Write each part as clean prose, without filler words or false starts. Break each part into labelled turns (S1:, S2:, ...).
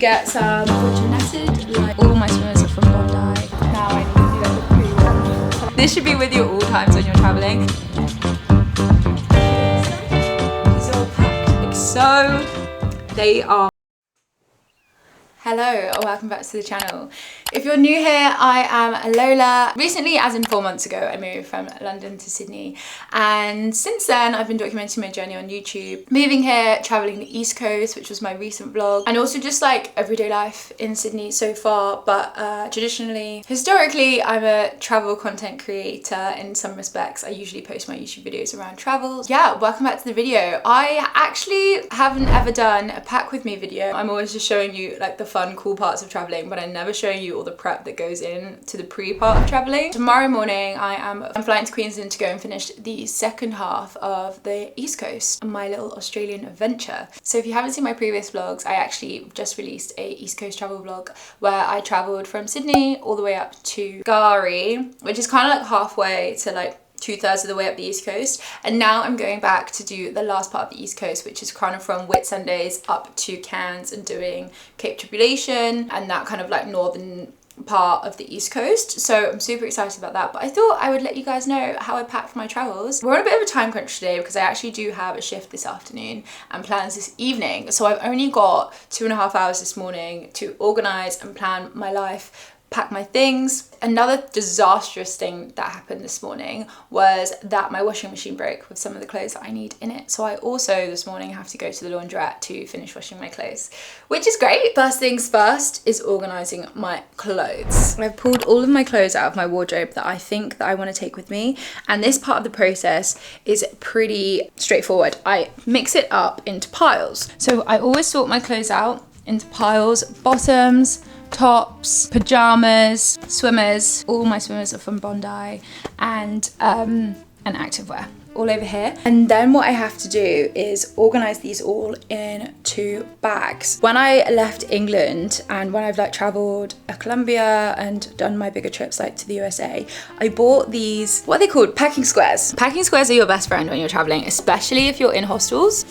S1: Get some which are netted, like all my swimmers are from Bondi. Now I need to do like the pre-wash. This should be with you at all times when you're traveling. These are all packed like so. They are. Hello and welcome back to the channel. If you're new here, I am Lola. Recently, as in 4 months ago, I moved from London to Sydney, and since then I've been documenting my journey on YouTube, moving here, traveling the East Coast, which was my recent vlog, and also just like everyday life in Sydney so far. But historically I'm a travel content creator in some respects. I usually post my YouTube videos around travel. Yeah, welcome back to the video. I actually haven't ever done a pack with me video. I'm always just showing you like the fun, cool parts of traveling, but I'm never showing you all the prep that goes in to the pre-part of traveling. Tomorrow morning I'm flying to Queensland to go and finish the second half of the East Coast, my little Australian adventure. So if you haven't seen my previous vlogs, I actually just released a East Coast travel vlog where I travelled from Sydney all the way up to Diaries, which is kind of like halfway to like 2/3 of the way up the East Coast, and now I'm going back to do the last part of the East Coast, which is kind of from Whitsundays up to Cairns and doing Cape Tribulation and that kind of like northern part of the East Coast. So I'm super excited about that, but I thought I would let you guys know how I packed for my travels. We're on a bit of a time crunch today because I actually do have a shift this afternoon and plans this evening, so I've only got 2.5 hours this morning to organise and plan my life, pack my things. Another disastrous thing that happened this morning was that my washing machine broke with some of the clothes that I need in it. So I also this morning have to go to the laundrette to finish washing my clothes, which is great. First things first is organising my clothes. I've pulled all of my clothes out of my wardrobe that I think that I want to take with me, and this part of the process is pretty straightforward. I mix it up into piles. So I always sort my clothes out into piles: bottoms, tops, pajamas, swimmers. All my swimmers are from Bondi, and activewear all over here. And then what I have to do is organize these all into bags. When I left England and when I've like traveled Colombia and done my bigger trips like to the USA, I bought these, what are they called? Packing squares. Packing squares are your best friend when you're traveling, especially if you're in hostels.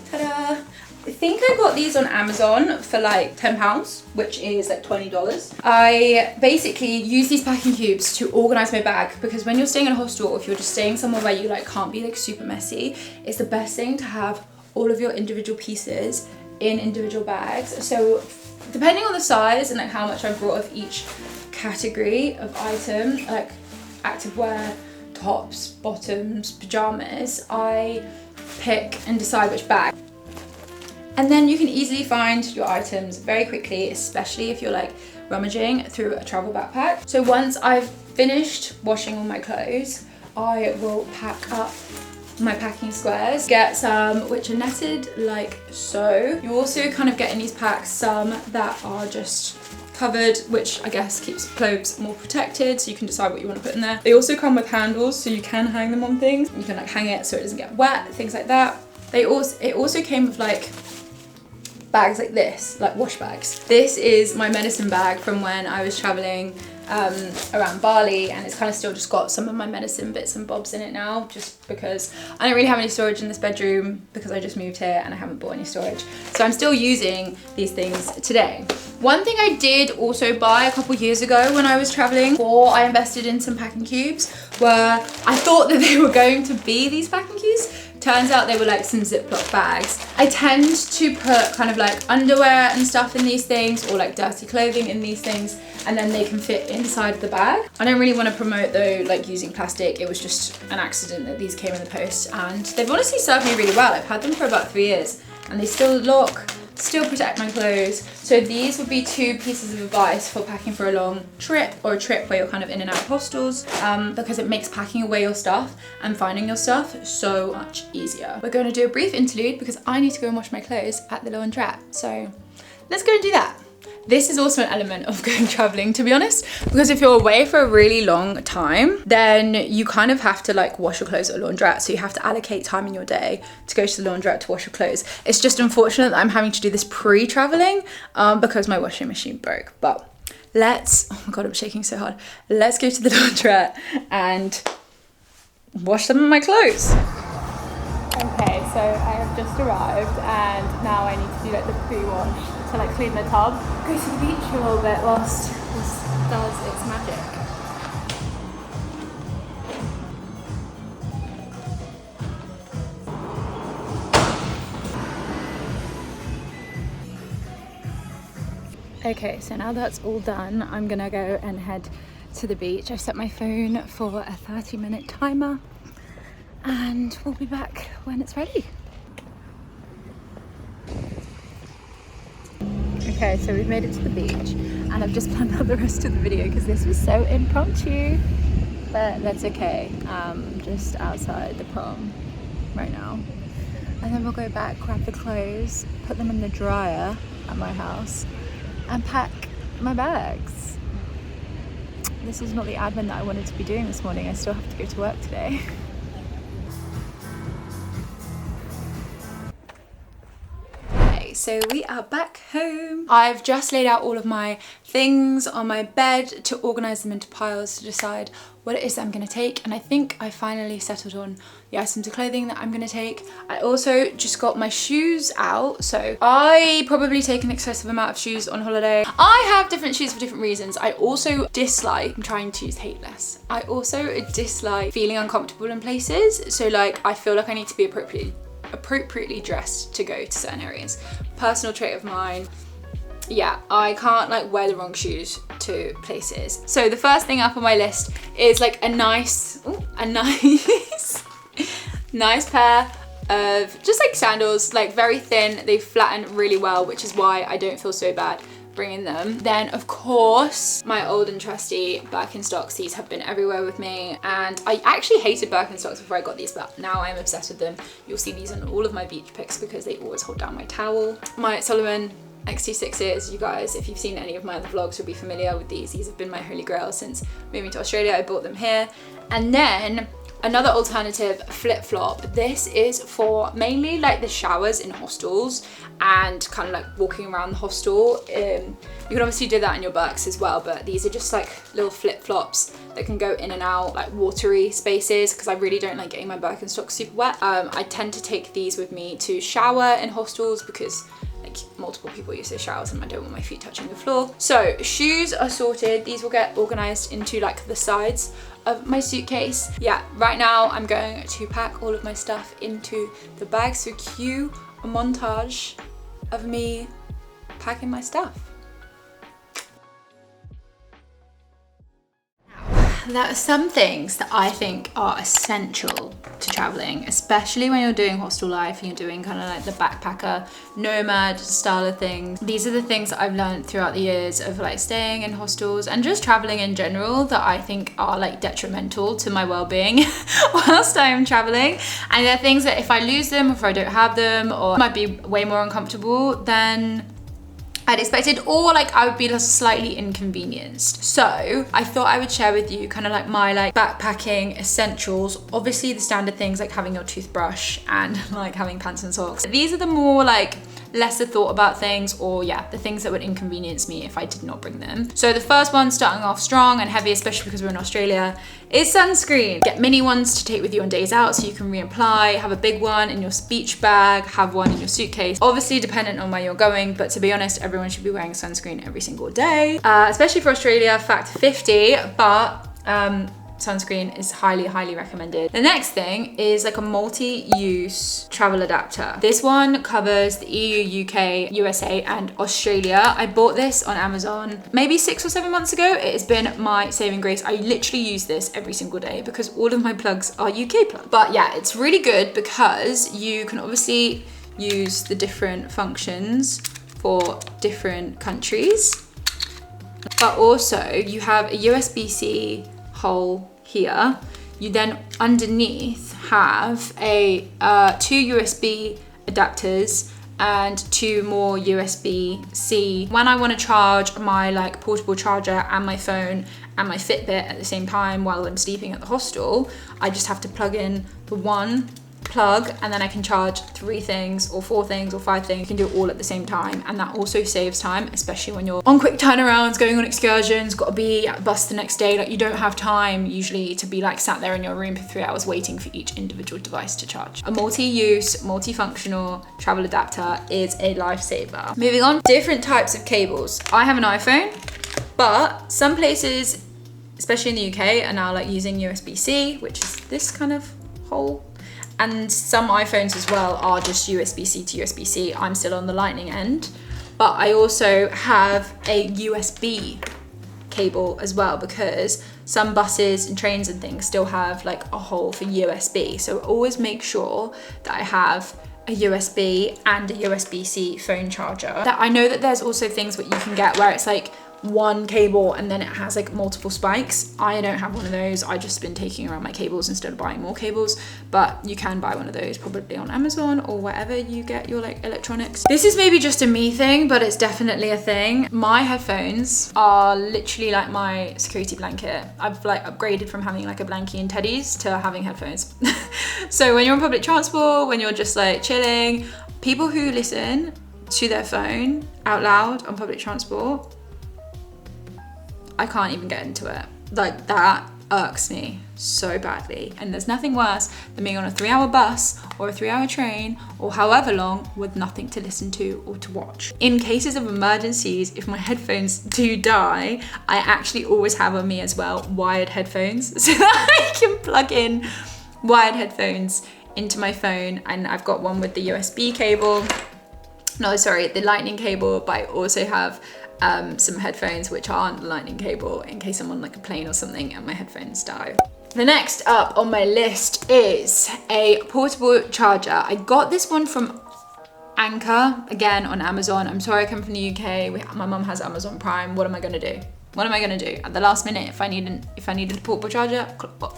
S1: Ta-da! I think I got these on Amazon for like £10, which is like $20. I basically use these packing cubes to organize my bag, because when you're staying in a hostel, or if you're just staying somewhere where you like can't be like super messy, it's the best thing to have all of your individual pieces in individual bags. So depending on the size and like how much I brought of each category of item, like activewear, tops, bottoms, pajamas, I pick and decide which bag. And then you can easily find your items very quickly, especially if you're like rummaging through a travel backpack. So once I've finished washing all my clothes, I will pack up my packing squares. Get some which are netted like so. You also kind of get in these packs some that are just covered, which I guess keeps clothes more protected, so you can decide what you want to put in there. They also come with handles, so you can hang them on things. You can like hang it so it doesn't get wet, things like that. It also came with like bags like this, like wash bags. This is my medicine bag from when I was traveling around Bali, and it's kind of still just got some of my medicine bits and bobs in it now, just because I don't really have any storage in this bedroom because I just moved here and I haven't bought any storage. So I'm still using these things today. One thing I did also buy a couple years ago when I was traveling before I invested in some packing cubes were, I thought that they were going to be these packing cubes. Turns out they were like some Ziploc bags. I tend to put kind of like underwear and stuff in these things, or like dirty clothing in these things, and then they can fit inside the bag. I don't really want to promote though like using plastic. It was just an accident that these came in the post, and they've honestly served me really well. I've had them for about 3 years and they still lock, still protect my clothes. So these would be 2 pieces of advice for packing for a long trip, or a trip where you're kind of in and out of hostels, because it makes packing away your stuff and finding your stuff so much easier. We're going to do a brief interlude because I need to go and wash my clothes at the laundrette. So let's go and do that. This is also an element of going traveling, to be honest, because if you're away for a really long time, then you kind of have to like wash your clothes at a laundrette. So you have to allocate time in your day to go to the laundrette to wash your clothes. It's just unfortunate that I'm having to do this pre-traveling because my washing machine broke. But let's, oh my God, I'm shaking so hard. Let's go to the laundrette and wash some of my clothes. Okay, so I have just arrived and now I need to do like the pre-wash to to like clean the tub, go to the beach for a little bit whilst this does its magic. Okay, so now that's all done, I'm gonna go and head to the beach. I've set my phone for a 30-minute timer and we'll be back when it's ready. Okay, so we've made it to the beach and I've just planned out the rest of the video because this was so impromptu, but that's okay. Just outside the prom right now. And then we'll go back, grab the clothes, put them in the dryer at my house and pack my bags. This is not the admin that I wanted to be doing this morning. I still have to go to work today. So we are back home. I've just laid out all of my things on my bed to organize them into piles to decide what it is that I'm gonna take, and I think I finally settled on the items of clothing that I'm gonna take. I also just got my shoes out, so I probably take an excessive amount of shoes on holiday. I have different shoes for different reasons. I also dislike, I'm trying to use hate less, I also dislike feeling uncomfortable in places, so like I feel like I need to be appropriately dressed to go to certain areas. Personal trait of mine, yeah, I can't like wear the wrong shoes to places. So the first thing up on my list is like a nice nice pair of just like sandals, like very thin, they flatten really well, which is why I don't feel so bad bringing them. Then of course my old and trusty Birkenstocks. These have been everywhere with me, and I actually hated Birkenstocks before I got these, but now I'm obsessed with them. You'll see these on all of my beach pics because they always hold down my towel. My Solomon XT6s, you guys, if you've seen any of my other vlogs, you'll be familiar with these. These have been my holy grail since moving to Australia. I bought them here. And then another alternative, flip-flop. This is for mainly like the showers in hostels and kind of like walking around the hostel. You can obviously do that in your Birks as well, but these are just like little flip-flops that can go in and out like watery spaces because I really don't like getting my Birkenstocks super wet. I tend to take these with me to shower in hostels because like multiple people use their showers and I don't want my feet touching the floor. So shoes are sorted. These will get organized into like the sides of my suitcase. Yeah, right now I'm going to pack all of my stuff into the bag, so cue a montage of me packing my stuff. There are some things that I think are essential to traveling, especially when you're doing hostel life and you're doing kind of like the backpacker nomad style of thing. These are the things that I've learned throughout the years of like staying in hostels and just traveling in general that I think are like detrimental to my well-being whilst I'm traveling. And they're things that if I lose them, or if I don't have them, or I might be way more uncomfortable than I'd expected, or like I would be just slightly inconvenienced. So I thought I would share with you kind of like my like backpacking essentials. Obviously the standard things like having your toothbrush and like having pants and socks. These are the more like lesser thought about things, or yeah, the things that would inconvenience me if I did not bring them. So the first one, starting off strong and heavy, especially because we're in Australia, is sunscreen. Get mini ones to take with you on days out so you can reapply. Have a big one in your beach bag, have one in your suitcase. Obviously dependent on where you're going, but to be honest, everyone should be wearing sunscreen every single day, especially for Australia, fact 50, but sunscreen is highly recommended. The next thing is like a multi-use travel adapter. This one covers the EU, UK, USA and Australia. I bought this on Amazon maybe 6 or 7 months ago. It has been my saving grace. I literally use this every single day because all of my plugs are UK plugs. But yeah, it's really good because you can obviously use the different functions for different countries, but also you have a USB-C hole here. You then underneath have a 2 USB adapters and 2 more USB-C. When I want to charge my like portable charger and my phone and my Fitbit at the same time while I'm sleeping at the hostel, I just have to plug in the one plug, and then I can charge 3 things or 4 things or 5 things. You can do it all at the same time, and that also saves time, especially when you're on quick turnarounds, going on excursions, got to be at the bus the next day. Like, you don't have time usually to be like sat there in your room for 3 hours waiting for each individual device to charge. A multi-use, multifunctional travel adapter is a lifesaver. Moving on, different types of cables. I have an iPhone, but some places, especially in the UK, are now like using USB-C, which is this kind of hole. And some iPhones as well are just USB-C to USB-C. I'm still on the lightning end, but I also have a USB cable as well, because some buses and trains and things still have like a hole for USB. So always make sure that I have a USB and a USB-C phone charger. That I know that there's also things that you can get where it's like one cable and then it has like multiple spikes. I don't have one of those. I just been taking around my cables instead of buying more cables, but you can buy one of those probably on Amazon or wherever you get your like electronics. This is maybe just a me thing, but it's definitely a thing. My headphones are literally like my security blanket. I've like upgraded from having like a blankie and teddies to having headphones. So when you're on public transport, when you're just like chilling, people who listen to their phone out loud on public transport, I can't even get into it. Like, that irks me so badly. And there's nothing worse than being on a 3-hour bus or a 3-hour train or however long with nothing to listen to or to watch. In cases of emergencies, if my headphones do die, I actually always have on me as well wired headphones so that I can plug in wired headphones into my phone. And I've got one with the USB cable. No, sorry, the lightning cable, but I also have some headphones which aren't lightning cable in case I'm on like a plane or something and my headphones die. The next up on my list is a portable charger. I got this one from Anchor, again on Amazon. I'm sorry I come from the UK. My mum has Amazon Prime. What am I gonna do? What am I gonna do? At the last minute, if I needed a portable charger,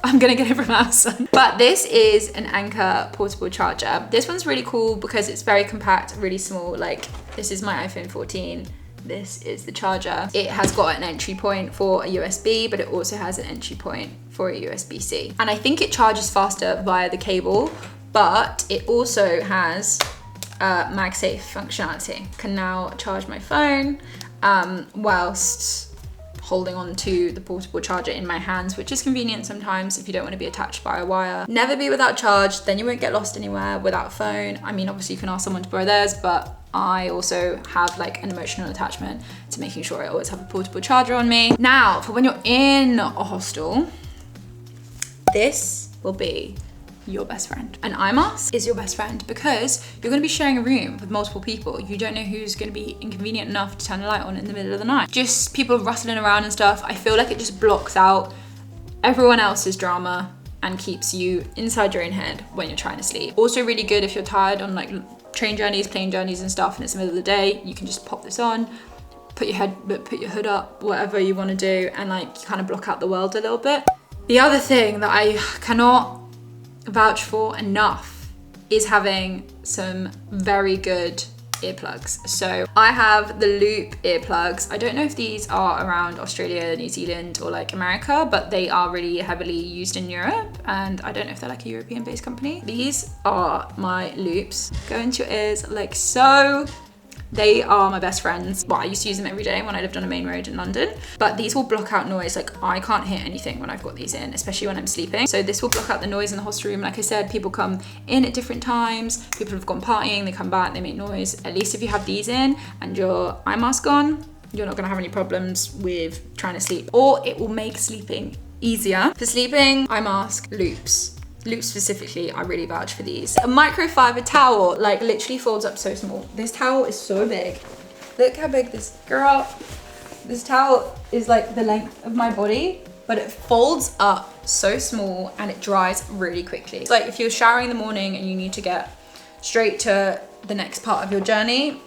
S1: I'm gonna get it from Amazon. But this is an Anchor portable charger. This one's really cool because it's very compact, really small. Like, this is my iPhone 14. This is the charger. It has got an entry point for a USB, but it also has an entry point for a USB-C. And I think it charges faster via the cable, but it also has MagSafe functionality. Can now charge my phone whilst holding on to the portable charger in my hands, which is convenient sometimes if you don't want to be attached by a wire. Never be without charge, then you won't get lost anywhere without a phone. I mean, obviously you can ask someone to borrow theirs, but I also have like an emotional attachment to making sure I always have a portable charger on me. Now, for when you're in a hostel, this will be your best friend. An eye mask is your best friend because you're going to be sharing a room with multiple people. You don't know who's going to be inconvenient enough to turn the light on in the middle of the night. Just people rustling around and stuff. I feel like it just blocks out everyone else's drama and keeps you inside your own head when you're trying to sleep. Also really good if you're tired on like train journeys, plane journeys and stuff, and it's the middle of the day, you can just pop this on, put your hood up, whatever you want to do, and like you kind of block out the world a little bit. The other thing that I cannot vouch for enough is having some very good earplugs. So I have the Loop earplugs. I don't know if these are around Australia, New Zealand or like America, but they are really heavily used in Europe, and I don't know if they're like a European based company. These are my Loops. Go into your ears like so. They are my best friends. Well, I used to use them every day when I lived on a main road in London, but these will block out noise. Like, I can't hear anything when I've got these in, especially when I'm sleeping. So this will block out the noise in the hostel room. Like I said, people come in at different times. People have gone partying, they come back, they make noise. At least if you have these in and your eye mask on, you're not gonna have any problems with trying to sleep, or it will make sleeping easier. For sleeping, eye mask, Loops specifically, I really vouch for these. A microfiber towel, like literally folds up so small. This towel is so big. Look how big this towel is, like the length of my body, but it folds up so small and it dries really quickly. It's like if you're showering in the morning and you need to get straight to the next part of your journey,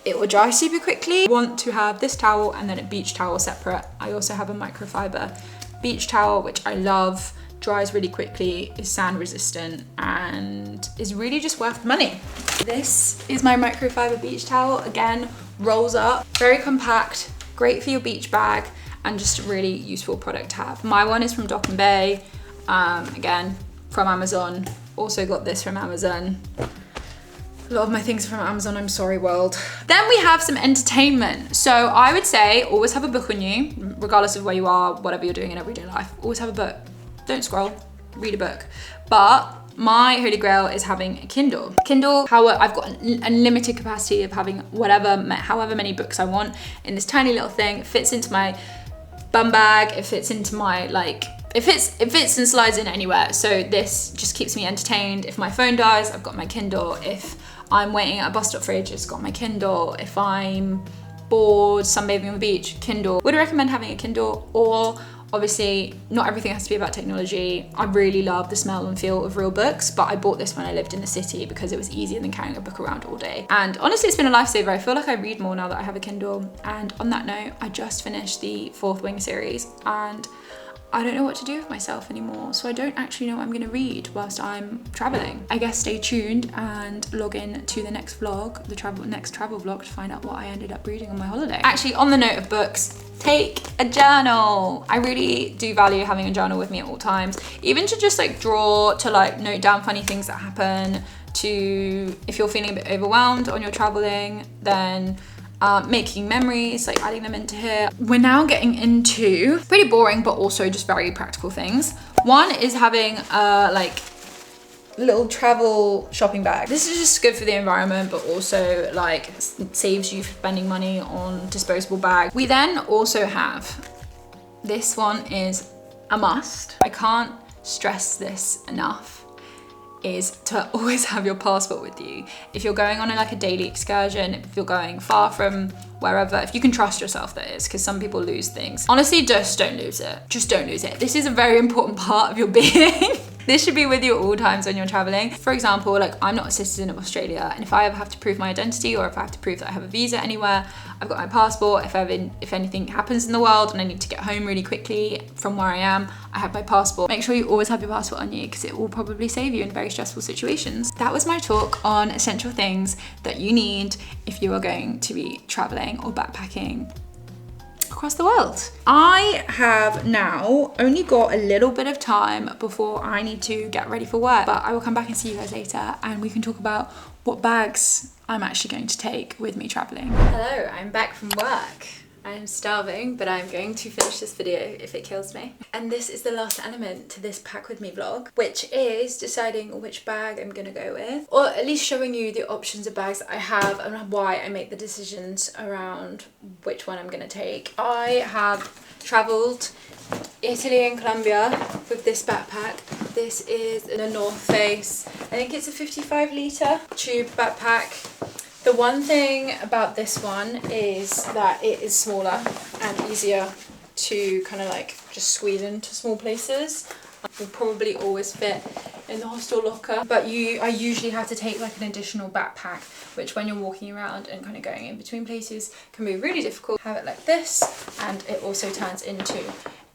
S1: it will dry super quickly. You want to have this towel and then a beach towel separate. I also have a microfiber beach towel, which I love. Dries really quickly, is sand resistant, and is really just worth the money. This is my microfiber beach towel. Again, rolls up, very compact, great for your beach bag, and just a really useful product to have. My one is from Dock and Bay, again, from Amazon. Also got this from Amazon. A lot of my things are from Amazon, I'm sorry world. Then we have some entertainment. So I would say always have a book on you, regardless of where you are, whatever you're doing in everyday life. Always have a book. Don't scroll, read a book. But my holy grail is having a Kindle. Kindle, I've got an unlimited capacity of having however many books I want in this tiny little thing. It fits into my bum bag, it fits into my it fits and slides in anywhere. So this just keeps me entertained. If my phone dies, I've got my Kindle. If I'm waiting at a bus stop for ages, got my Kindle. If I'm bored, sunbathing on the beach, Kindle. Would recommend having a Kindle, or obviously not everything has to be about technology. I really love the smell and feel of real books, but I bought this when I lived in the city because it was easier than carrying a book around all day. And honestly, it's been a lifesaver. I feel like I read more now that I have a Kindle. And on that note, I just finished the Fourth Wing series and I don't know what to do with myself anymore. So I don't actually know what I'm gonna read whilst I'm traveling. I guess stay tuned and log in to the next vlog, the next travel vlog, to find out what I ended up reading on my holiday. Actually, on the note of books, take a journal. I really do value having a journal with me at all times, even to just like draw, to like note down funny things that happen, to, if you're feeling a bit overwhelmed on your traveling, then making memories, like adding them into here. We're now getting into pretty boring, but also just very practical things. One is having a like little travel shopping bag. This is just good for the environment, but also like it saves you spending money on disposable bags. We then also have, this one is a must. I can't stress this enough, is to always have your passport with you. If you're going on like a daily excursion, if you're going far from wherever, if you can trust yourself, that is, because some people lose things. Honestly, just don't lose it. Just don't lose it. This is a very important part of your being. This should be with you at all times when you're traveling. For example, like I'm not a citizen of Australia, and if I ever have to prove my identity, or if I have to prove that I have a visa anywhere, I've got my passport. If anything happens in the world and I need to get home really quickly from where I am, I have my passport. Make sure you always have your passport on you, because it will probably save you in very stressful situations. That was my talk on essential things that you need if you are going to be traveling or backpacking across the world. I have now only got a little bit of time before I need to get ready for work, but I will come back and see you guys later and we can talk about what bags I'm actually going to take with me traveling. Hello, I'm back from work. I'm starving, but I'm going to finish this video if it kills me. And this is the last element to this pack with me vlog, which is deciding which bag I'm gonna go with, or at least showing you the options of bags that I have and why I make the decisions around which one I'm gonna take. I have traveled Italy and Colombia with this backpack. This is the North Face. I think it's a 55 litre tube backpack. The one thing about this one is that it is smaller and easier to kind of like just squeeze into small places. Will probably always fit in the hostel locker, but I usually have to take like an additional backpack, which when you're walking around and kind of going in between places can be really difficult. Have it like this, and it also turns into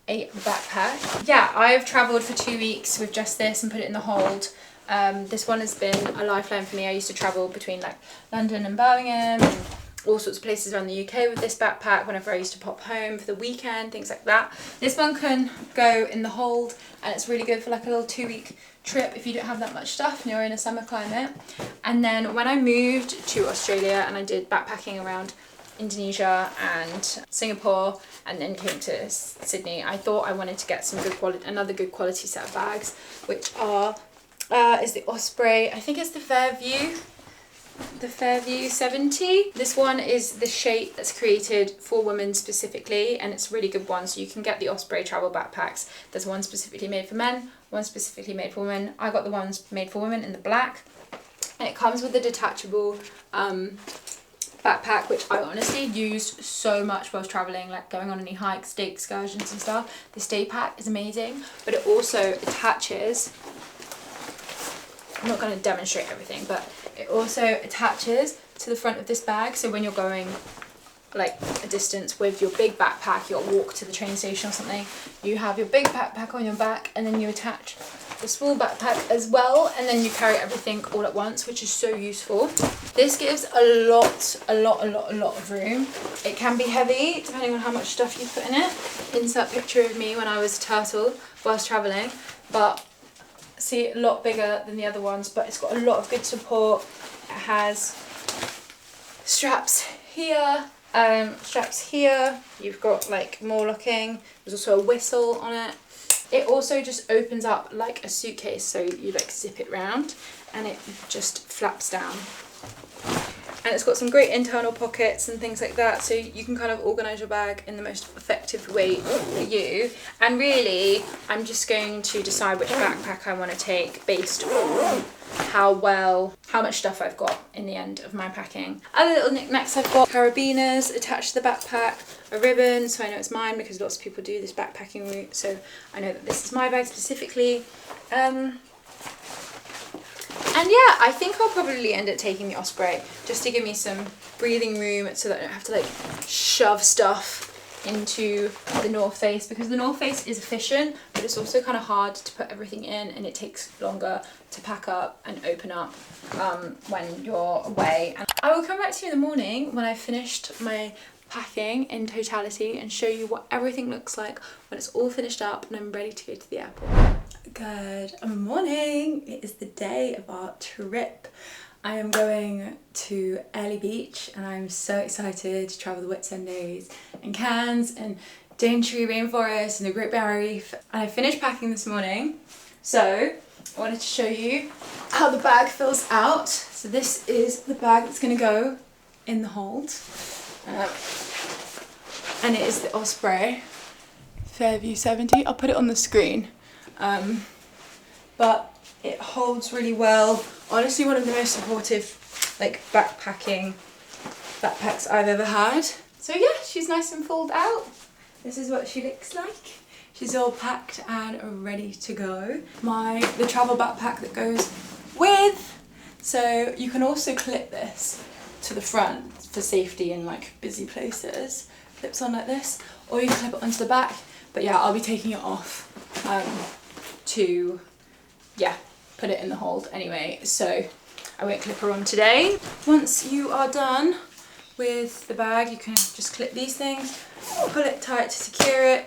S1: a backpack. Yeah, I've travelled for 2 weeks with just this and put it in the hold. This one has been a lifeline for me. I used to travel between like London and Birmingham and all sorts of places around the UK with this backpack whenever I used to pop home for the weekend, things like that. This one can go in the hold, and it's really good for like a little 2-week trip if you don't have that much stuff and you're in a summer climate. And then when I moved to Australia and I did backpacking around Indonesia and Singapore and then came to Sydney, I thought I wanted to get some good quality, another good quality set of bags, which are is the Osprey, I think it's the Fairview 70. This one is the shape that's created for women specifically, and it's a really good one. So you can get the Osprey travel backpacks. There's one specifically made for men, one specifically made for women. I got the ones made for women in the black, and it comes with a detachable backpack, which I honestly used so much whilst traveling, like going on any hikes, day excursions and stuff. This day pack is amazing, but it also attaches, I'm not going to demonstrate everything, but it also attaches to the front of this bag. So when you're going like a distance with your big backpack, you'll walk to the train station or something, you have your big backpack on your back, and then you attach the small backpack as well, and then you carry everything all at once, which is so useful. This gives a lot of room. It can be heavy depending on how much stuff you put in it. Insert picture of me when I was a turtle whilst traveling, but See, a lot bigger than the other ones, but it's got a lot of good support. It has straps here, you've got like more locking, there's also a whistle on it. It also just opens up like a suitcase, so you like zip it round and it just flaps down. And it's got some great internal pockets and things like that, so you can kind of organise your bag in the most effective way for you. And really, I'm just going to decide which backpack I want to take based on how much stuff I've got in the end of my packing. Other little knickknacks, I've got carabiners attached to the backpack, a ribbon, so I know it's mine because lots of people do this backpacking route, so I know that this is my bag specifically. And yeah, I think I'll probably end up taking the Osprey just to give me some breathing room so that I don't have to like shove stuff into the North Face, because the North Face is efficient, but it's also kind of hard to put everything in and it takes longer to pack up and open up when you're away. And I will come back to you in the morning when I've finished my packing in totality and show you what everything looks like when it's all finished up and I'm ready to go to the airport. Good morning, it is the day of our trip. I am going to Early Beach and I'm so excited to travel the Whitsundays and Cairns and Daintree Rainforest and the Great Barrier Reef. And I finished packing this morning, so I wanted to show you how the bag fills out. So this is the bag that's going to go in the hold, and it is the Osprey Fairview 70. I'll put it on the screen. But it holds really well. Honestly, one of the most supportive like backpacks I've ever had. So yeah, she's nice and fulled out. This is what she looks like. She's all packed and ready to go. The travel backpack that goes with. So you can also clip this to the front for safety in like busy places. Clips on like this, or you can clip it onto the back. But yeah, I'll be taking it off to put it in the hold anyway, so I won't clip her on today. Once you are done with the bag, you can just clip these things, pull it tight to secure it,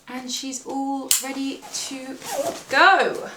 S1: and she's all ready to go.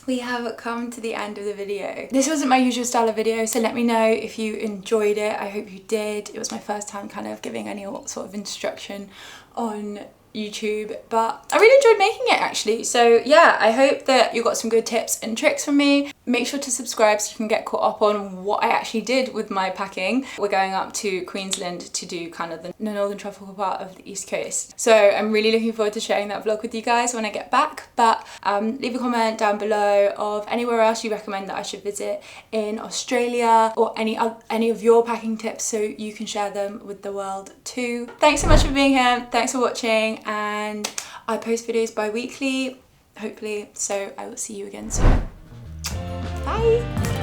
S1: We have come to the end of the video. This wasn't my usual style of video, so let me know if you enjoyed it. I hope you did. It was my first time kind of giving any sort of instruction on YouTube, but I really enjoyed making it actually. So yeah, I hope that you got some good tips and tricks from me. Make sure to subscribe so you can get caught up on what I actually did with my packing. We're going up to Queensland to do kind of the northern tropical part of the East Coast. So I'm really looking forward to sharing that vlog with you guys when I get back. But leave a comment down below of anywhere else you recommend that I should visit in Australia, or any of your packing tips so you can share them with the world too. Thanks so much for being here. Thanks for watching, and I post videos bi-weekly, hopefully, so I will see you again soon. Bye!